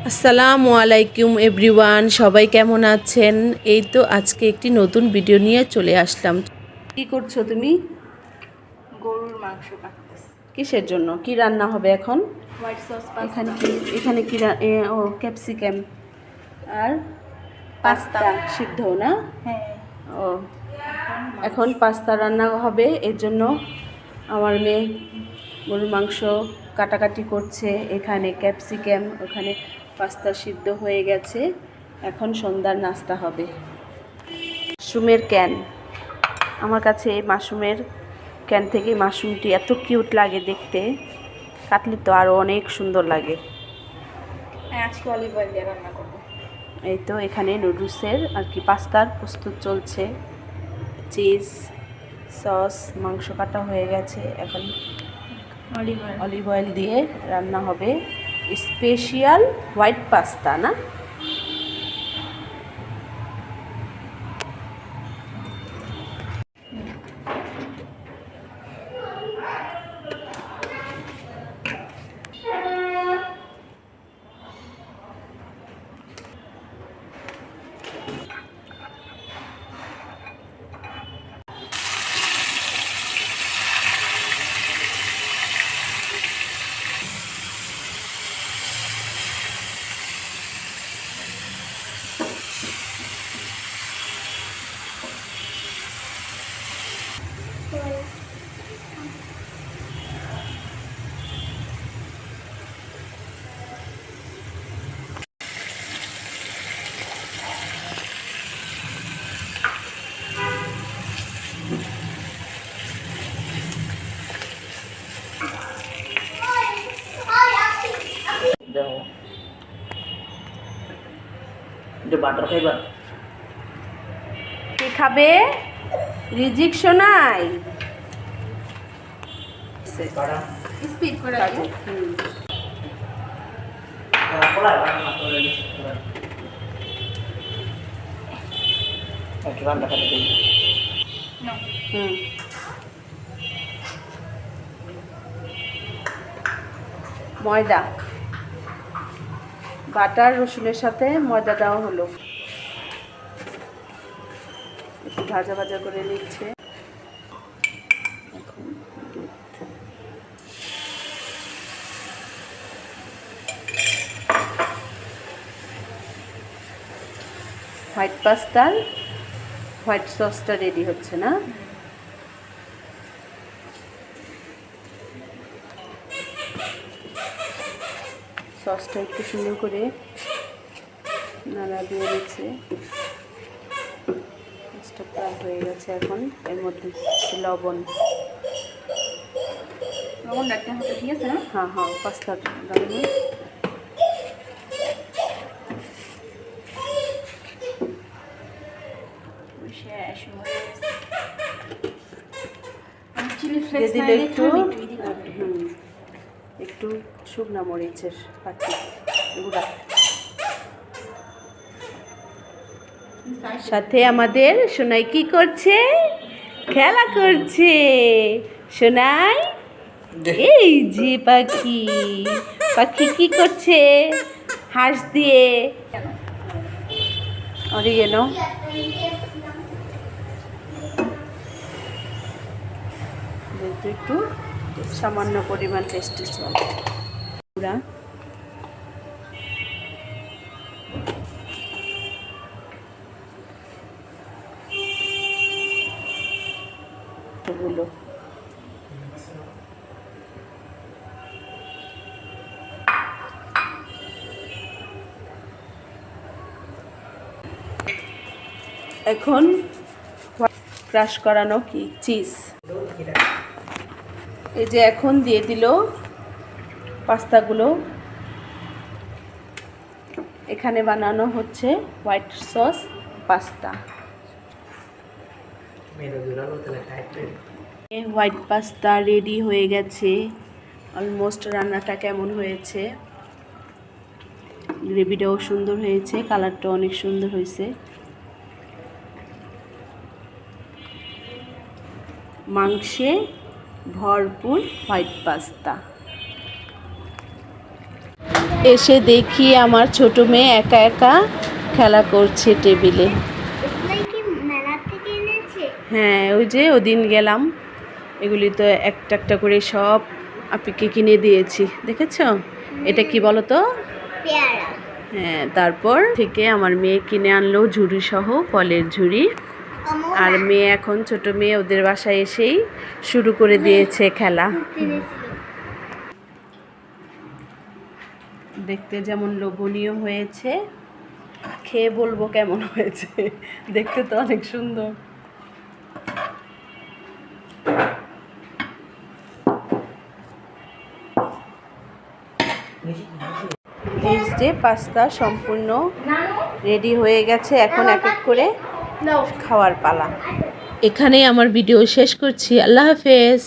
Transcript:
আসসালামু আলাইকুম এভরিওয়ান, সবাই কেমন আছেন? এই তো আজকে একটি নতুন ভিডিও নিয়ে চলে আসলাম। কি করছো তুমি? গরুর মাংস কাটতেছি। কিসের জন্য? কি রান্না হবে এখন? হোয়াইট সস এখানে পাস্তা। এখানে কি ক্যাপসিকাম আর পাস্তা। পাস্তা সিদ্ধ না? হ্যাঁ। ও, এখন পাস্তা রান্না হবে। এর জন্য আমার মেয়ে গরুর মাংস কাটাকাটি করছে। এখানে ক্যাপসিকাম, ওখানে পাস্তা সিদ্ধ হয়ে গেছে। এখন সন্ধ্যার নাস্তা হবে। মাশরুমের ক্যান, আমার কাছে এই মাশরুমের ক্যান থেকে মাশরুমটি এত কিউট লাগে দেখতে, কাটলে তো আরও অনেক সুন্দর লাগে। আজকে অলিভ অয়েল দিয়ে রান্না করবো। এই তো এখানে নুডলসের আর কি পাস্তার প্রস্তুত চলছে। চিজ, সস, মাংস কাটা হয়ে গেছে। এখন অলিভ অয়েল দিয়ে রান্না হবে স্পেশাল হোয়াইট পাস্তা না? বাটার খাইবা? কি খাবে? রিজিক শোনাই স্পিড করে কাজে। রান্না খাতে দিই। ময়দা, বাটার রসুনের সাথে ময়দা দেওয়া হলো, একটু ভাজা ভাজা করে নিচ্ছে। এখন দুধ, হোয়াইট পাস্তার হোয়াইট সসটা রেডি হচ্ছে না? সসটা একটু সুন্দর করে নাড়া দিয়ে দিচ্ছে। সসটা প্রায় হয়ে গেছে। এখন এর মধ্যে লবণ, লবণ রাখতে হবে, ঠিক আছে না? হ্যাঁ হ্যাঁ, পাস্তার দামি চিলি দিয়ে ফ্লেক্স দিলে না একটু দিলে একটু শুকনা মরিচের পাতি গুঁড়া, সাথে আমাদের সোনাই কি করছে? খেলা করছে। সোনাই, এই যে পাখি, পাখি কি করছে? হাঁস দিয়ে অরিগেনো, যেহেতু একটু সামান্য পরিমাণ টেস্টি সল্ট গুঁড়া, এগুলো এখন ক্রাশ করানো কি চিজ, এই যে এখন দিয়ে দিল পাস্তাগুলো। এখানে বানানো হচ্ছে white sauce pasta. White pasta ready হয়ে গেছে। অলমোস্ট রান্নাটা কেমন হয়েছে? গ্রেভিটাও সুন্দর হয়েছে, কালারটাও অনেক সুন্দর হয়েছে। মাংসে ভরপুর হোয়াইট পাস্তা। এসে দেখি আমার ছোট মেয়ে একা একা খেলা করছে টেবিলে। হ্যাঁ, ওই যে ওদিন গেলাম, এগুলি তো একটা একটা করে সব আপিকে কিনে দিয়েছি, দেখেছো? এটা কি বলো তো? পেয়ারা। হ্যাঁ, তারপর থেকে আমার মেয়ে কিনে আনলো ঝুড়ি সহ ফলের ঝুড়ি। আর মেয়ে এখন ছোট মেয়ে ওদের বাসায় এসেই শুরু করে দিয়েছে খেলা। দেখতে যেমন লোভনীয় হয়েছে, খেয়ে বলবো কেমন হয়েছে। দেখতে তো অনেক সুন্দর। এই যে পাস্তা সম্পূর্ণ রেডি হয়ে গেছে, এখন এক এক করে খাওয়ার পালা। এখানেই আমার ভিডিও শেষ করছি। আল্লাহ হাফেজ।